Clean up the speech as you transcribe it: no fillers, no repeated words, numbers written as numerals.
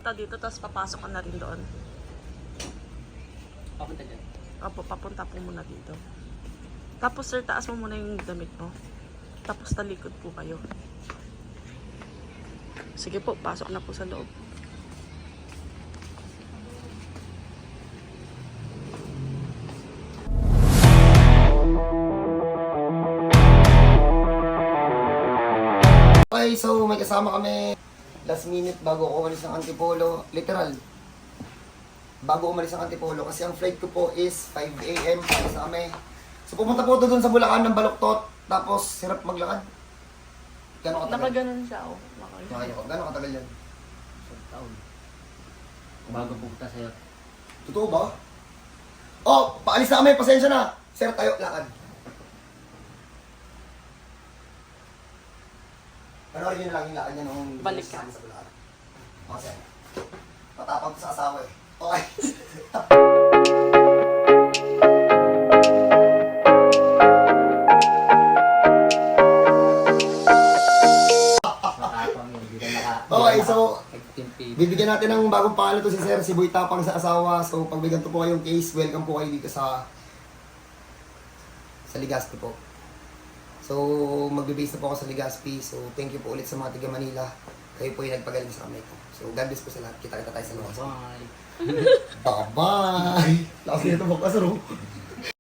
Dito, tapos papasok ka na rin doon. Papunta dyan. Opo, papunta po muna dito. Tapos sir, taas mo muna yung damit mo. Tapos talikod po kayo. Sige po, pasok na po sa loob. Okay, so may kasama kami last minute bago ako umalis ng Antipolo. Literal. Bago umalis ng Antipolo kasi ang flight ko po is 5 AM. Alis na kami. So pumunta po ito dun sa Bulacan ng Baluktot. Tapos hirap maglakad. Gano'ng katagal? Nakaganon siya, oh. Nakaya ko. Gano'ng katagal yan? Isang taon. Bago pupunta sa'yo. Totoo ba? Oh, paalis na kami. Pasensya na. Sir, tayo. Lakad. Panoorin nyo na lang yung lakad niya nung... Balik ka. Sa Bulacan. Okay, sir. Matapang sa asawa eh. Okay. Matapang yun. Hindi ka Okay, so nag-timpi. bibigyan natin ng bagong pangalan to si Sir, si Boy Tapang sa asawa. So pag may ganito po kayong case, welcome po kayo dito sa Legazpi po. So magbe-base na po ako sa Legazpi. So thank you po ulit sa mga taga Manila. Kayo po yung nagpagaling sa kamay ko. So God bless po sa lahat. Kita-kita tayo sa Legazpi. Bye. Bye-bye! Lakas nito po, kasaro.